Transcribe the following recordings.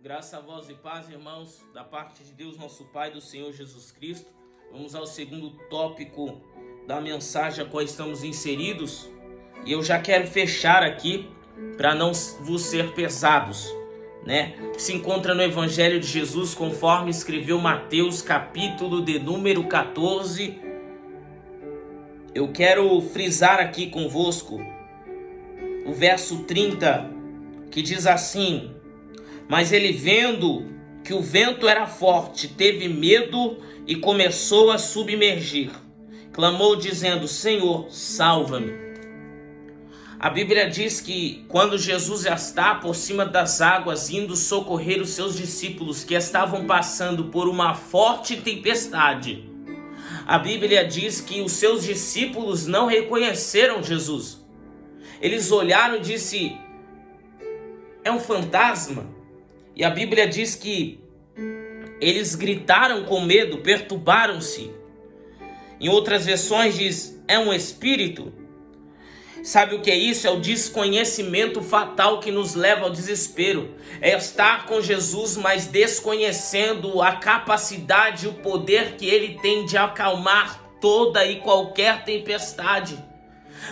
Graça a vós e paz, irmãos, da parte de Deus, nosso Pai, do Senhor Jesus Cristo. Vamos ao segundo tópico da mensagem a qual estamos inseridos. E eu já quero fechar aqui para não vos ser pesados, né? Se encontra no Evangelho de Jesus, conforme escreveu Mateus, capítulo de número 14. Eu quero frisar aqui convosco o verso 30, que diz assim: mas ele, vendo que o vento era forte, teve medo e começou a submergir. Clamou dizendo: Senhor, salva-me. A Bíblia diz que quando Jesus está por cima das águas, indo socorrer os seus discípulos que estavam passando por uma forte tempestade, a Bíblia diz que os seus discípulos não reconheceram Jesus. Eles olharam e disseram: é um fantasma? E a Bíblia diz que eles gritaram com medo, perturbaram-se. Em outras versões diz: é um espírito. Sabe o que é isso? É o desconhecimento fatal que nos leva ao desespero. É estar com Jesus, mas desconhecendo a capacidade e o poder que ele tem de acalmar toda e qualquer tempestade.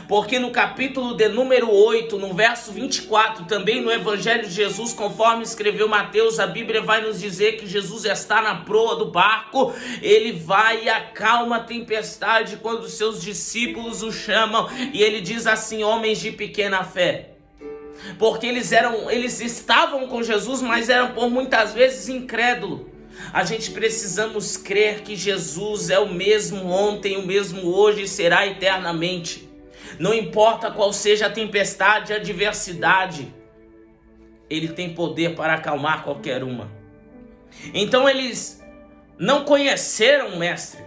Porque no capítulo de número 8, no verso 24, também no Evangelho de Jesus, conforme escreveu Mateus, a Bíblia vai nos dizer que Jesus está na proa do barco, ele vai e acalma a tempestade quando os seus discípulos o chamam, e ele diz assim: homens de pequena fé. Porque eles estavam com Jesus, mas eram por muitas vezes incrédulos. A gente precisamos crer que Jesus é o mesmo ontem, o mesmo hoje e será eternamente. Não importa qual seja a tempestade, a adversidade, ele tem poder para acalmar qualquer uma. Então eles não conheceram o mestre.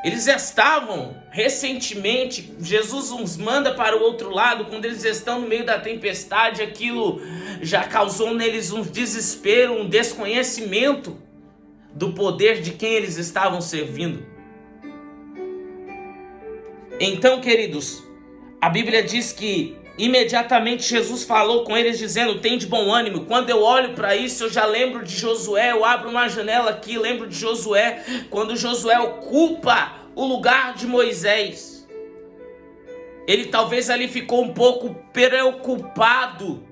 Eles estavam recentemente, Jesus os manda para o outro lado, quando eles estão no meio da tempestade, aquilo já causou neles um desespero, um desconhecimento do poder de quem eles estavam servindo. Então, queridos, a Bíblia diz que imediatamente Jesus falou com eles dizendo: tem de bom ânimo. Quando eu olho para isso, eu já lembro de Josué. Eu abro uma janela aqui, lembro de Josué, quando Josué ocupa o lugar de Moisés. Ele talvez ali ficou um pouco preocupado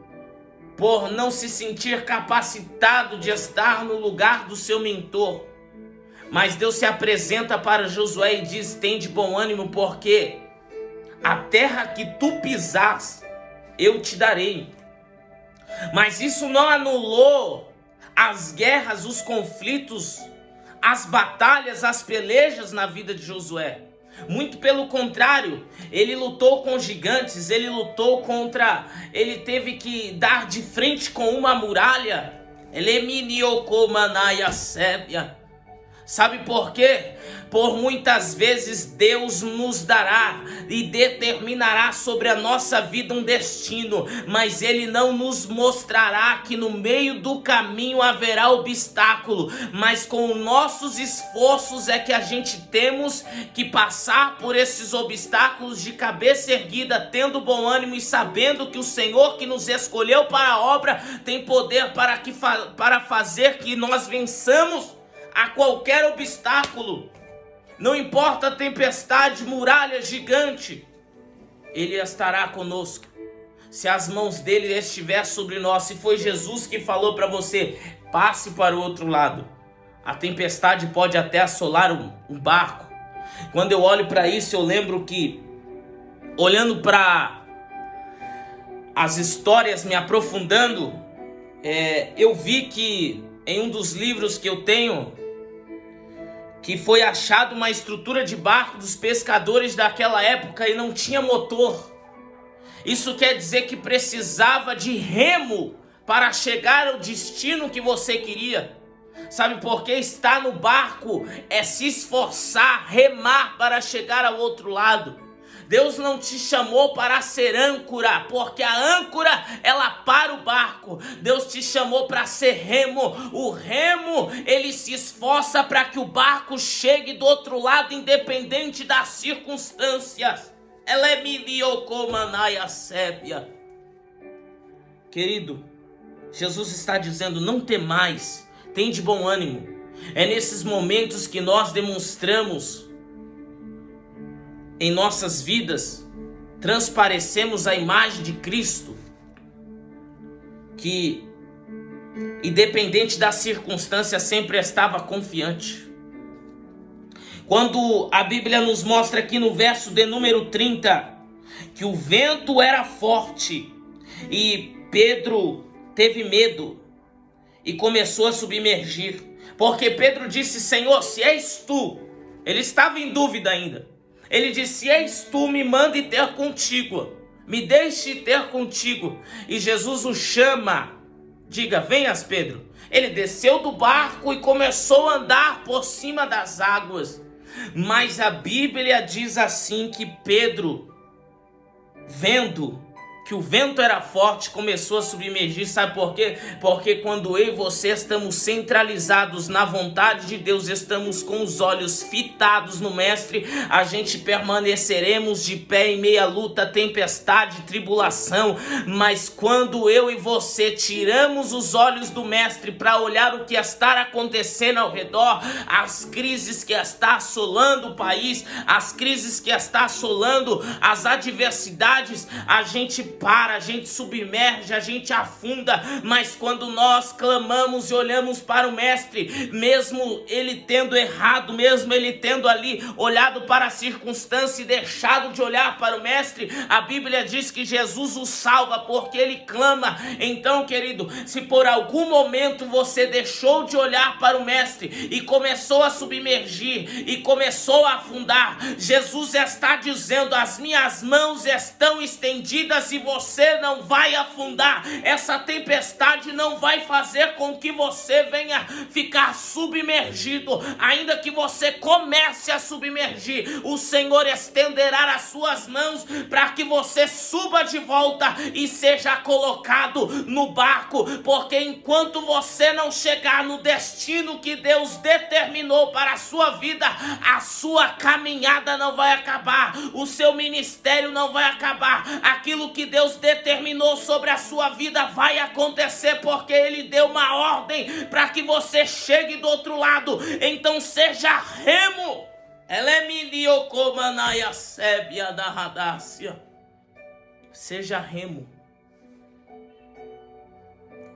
por não se sentir capacitado de estar no lugar do seu mentor. Mas Deus se apresenta para Josué e diz: tem de bom ânimo, porque a terra que tu pisas, eu te darei. Mas isso não anulou as guerras, os conflitos, as batalhas, as pelejas na vida de Josué. Muito pelo contrário, ele lutou com gigantes, ele teve que dar de frente com uma muralha. Sabe por quê? Por muitas vezes Deus nos dará e determinará sobre a nossa vida um destino, mas Ele não nos mostrará que no meio do caminho haverá obstáculo, mas com os nossos esforços é que a gente temos que passar por esses obstáculos de cabeça erguida, tendo bom ânimo e sabendo que o Senhor que nos escolheu para a obra tem poder para fazer que nós vençamos a qualquer obstáculo. Não importa a tempestade, muralha gigante, ele estará conosco. Se as mãos dele estiver sobre nós, se foi Jesus que falou para você: passe para o outro lado. A tempestade pode até assolar um barco. Quando eu olho para isso, eu lembro que, olhando para as histórias, me aprofundando, eu vi que em um dos livros que eu tenho, que foi achado uma estrutura de barco dos pescadores daquela época e não tinha motor. Isso quer dizer que precisava de remo para chegar ao destino que você queria. Sabe por quê? Estar no barco é se esforçar, remar para chegar ao outro lado. Deus não te chamou para ser âncora, porque a âncora, ela para o barco. Deus te chamou para ser remo. O remo, ele se esforça para que o barco chegue do outro lado, independente das circunstâncias. Querido, Jesus está dizendo: não temais, tem de bom ânimo. É nesses momentos que nós demonstramos em nossas vidas, transparecemos a imagem de Cristo, que, independente da circunstância, sempre estava confiante. Quando a Bíblia nos mostra aqui no verso de número 30, que o vento era forte e Pedro teve medo e começou a submergir, porque Pedro disse: Senhor, se és tu, ele estava em dúvida ainda, ele disse: se és tu, me mande ter contigo, me deixe ter contigo. E Jesus o chama, diga: venhas, Pedro. Ele desceu do barco e começou a andar por cima das águas. Mas a Bíblia diz assim que Pedro, vendo que o vento era forte, começou a submergir. Sabe por quê? Porque quando eu e você estamos centralizados na vontade de Deus, estamos com os olhos fitados no Mestre, a gente permaneceremos de pé em meia luta, tempestade, tribulação. Mas quando eu e você tiramos os olhos do Mestre para olhar o que está acontecendo ao redor, as crises que está assolando o país, as crises que está assolando as adversidades, a gente para, a gente submerge, a gente afunda. Mas quando nós clamamos e olhamos para o Mestre, mesmo ele tendo errado, mesmo ele tendo ali olhado para a circunstância e deixado de olhar para o Mestre, a Bíblia diz que Jesus o salva porque ele clama. Então, querido, se por algum momento você deixou de olhar para o Mestre e começou a submergir e começou a afundar, Jesus está dizendo: as minhas mãos estão estendidas e você não vai afundar. Essa tempestade não vai fazer com que você venha ficar submergido. Ainda que você comece a submergir, o Senhor estenderá as suas mãos para que você suba de volta e seja colocado no barco. Porque enquanto você não chegar no destino que Deus determinou para a sua vida, a sua caminhada não vai acabar, o seu ministério não vai acabar, aquilo que Deus determinou sobre a sua vida vai acontecer, porque Ele deu uma ordem para que você chegue do outro lado. Então seja remo. Seja remo.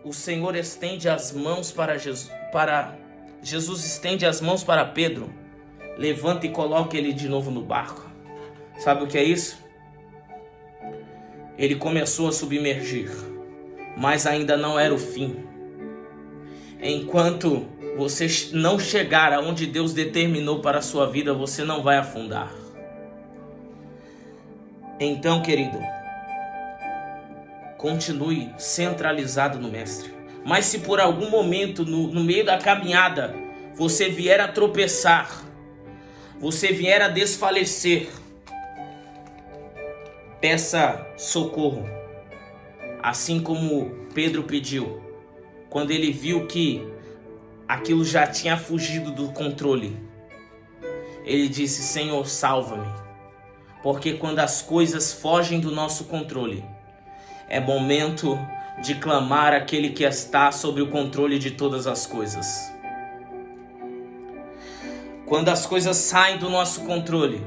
O Senhor estende as mãos para Jesus. Jesus estende as mãos para Pedro. Levanta e coloca ele de novo no barco. Sabe o que é isso? Ele começou a submergir, mas ainda não era o fim. Enquanto você não chegar aonde Deus determinou para a sua vida, você não vai afundar. Então, querido, continue centralizado no Mestre. Mas se por algum momento, no meio da caminhada, você vier a tropeçar, você vier a desfalecer, peça socorro, assim como Pedro pediu, quando ele viu que aquilo já tinha fugido do controle. Ele disse: Senhor, salva-me, porque quando as coisas fogem do nosso controle, é momento de clamar aquele que está sobre o controle de todas as coisas. Quando as coisas saem do nosso controle,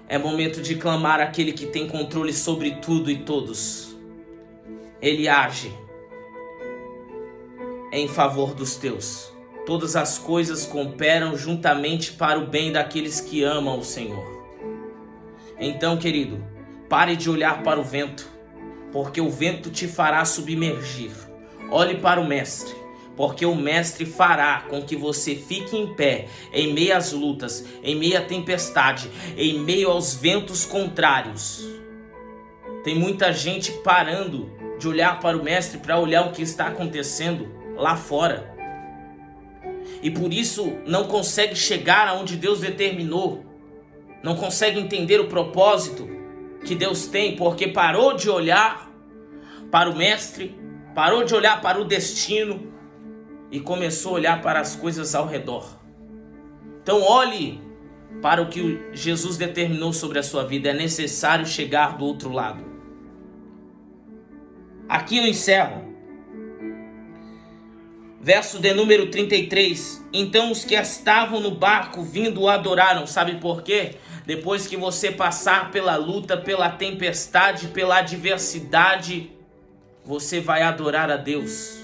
é momento de clamar aquele que tem controle sobre tudo e todos. Ele age em favor dos teus. Todas as coisas cooperam juntamente para o bem daqueles que amam o Senhor. Então, querido, pare de olhar para o vento, porque o vento te fará submergir. Olhe para o Mestre, porque o Mestre fará com que você fique em pé em meio às lutas, em meio à tempestade, em meio aos ventos contrários. Tem muita gente parando de olhar para o Mestre para olhar o que está acontecendo lá fora. E por isso não consegue chegar aonde Deus determinou. Não consegue entender o propósito que Deus tem, porque parou de olhar para o Mestre, parou de olhar para o destino e começou a olhar para as coisas ao redor. Então olhe para o que Jesus determinou sobre a sua vida. É necessário chegar do outro lado. Aqui eu encerro Verso de número 33. Então os que estavam no barco vindo o adoraram. Sabe por quê? Depois que você passar pela luta, pela tempestade, pela adversidade, você vai adorar a Deus.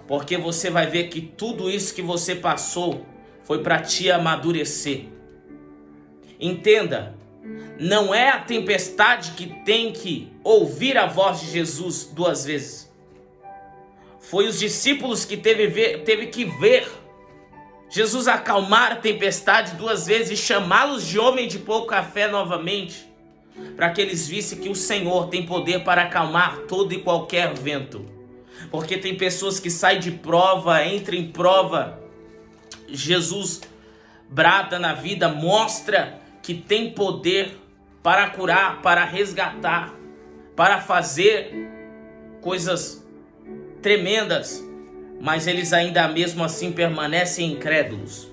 Porque você vai ver que tudo isso que você passou foi para te amadurecer. Entenda, não é a tempestade que tem que ouvir a voz de Jesus 2 vezes. Foi os discípulos que teve que ver Jesus acalmar a tempestade 2 vezes e chamá-los de homem de pouca fé novamente, para que eles vissem que o Senhor tem poder para acalmar todo e qualquer vento. Porque tem pessoas que saem de prova, entram em prova. Jesus brada na vida, mostra que tem poder para curar, para resgatar, para fazer coisas tremendas, mas eles ainda mesmo assim permanecem incrédulos.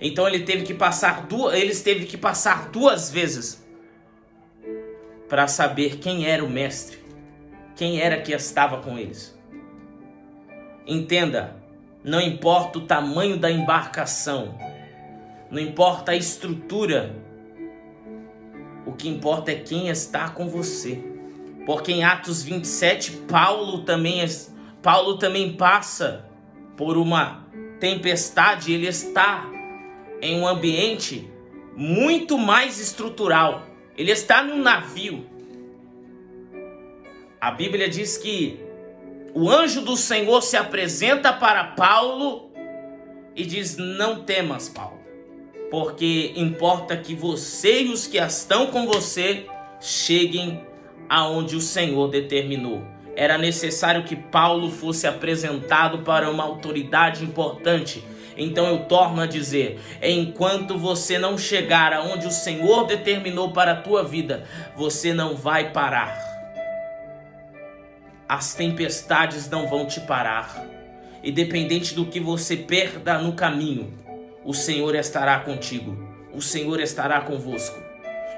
Então eles teve que passar 2 vezes para saber quem era o mestre, quem era que estava com eles. Entenda, não importa o tamanho da embarcação, não importa a estrutura, o que importa é quem está com você. Porque em Atos 27, Paulo também passa por uma tempestade. Ele está em um ambiente muito mais estrutural. Ele está num navio. A Bíblia diz que o anjo do Senhor se apresenta para Paulo e diz: não temas, Paulo, porque importa que você e os que estão com você cheguem aonde o Senhor determinou. Era necessário que Paulo fosse apresentado para uma autoridade importante. Então eu torno a dizer, enquanto você não chegar aonde o Senhor determinou para a tua vida, você não vai parar. As tempestades não vão te parar. Independente do que você perda no caminho, o Senhor estará contigo. O Senhor estará convosco.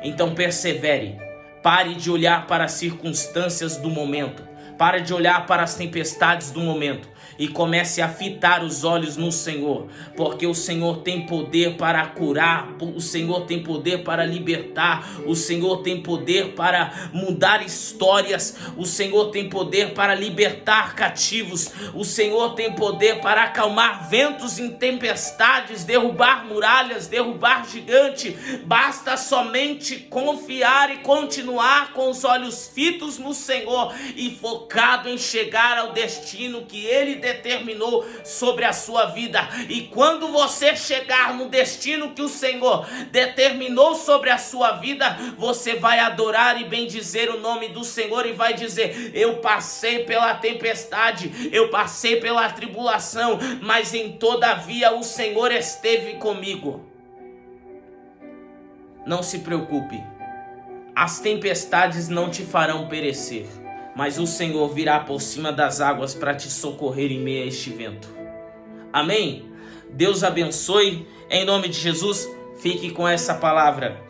Então persevere. Pare de olhar para as circunstâncias do momento. Pare de olhar para as tempestades do momento e comece a fitar os olhos no Senhor, porque o Senhor tem poder para curar, o Senhor tem poder para libertar, o Senhor tem poder para mudar histórias, o Senhor tem poder para libertar cativos, o Senhor tem poder para acalmar ventos em tempestades, derrubar muralhas, derrubar gigante. Basta somente confiar e continuar com os olhos fitos no Senhor e focado em chegar ao destino que Ele determinou sobre a sua vida. E quando você chegar no destino que o Senhor determinou sobre a sua vida, você vai adorar e bendizer o nome do Senhor e vai dizer: eu passei pela tempestade, eu passei pela tribulação, mas em todavia o Senhor esteve comigo. Não se preocupe, as tempestades não te farão perecer, mas o Senhor virá por cima das águas para te socorrer em meio a este vento. Amém? Deus abençoe. Em nome de Jesus, fique com essa palavra.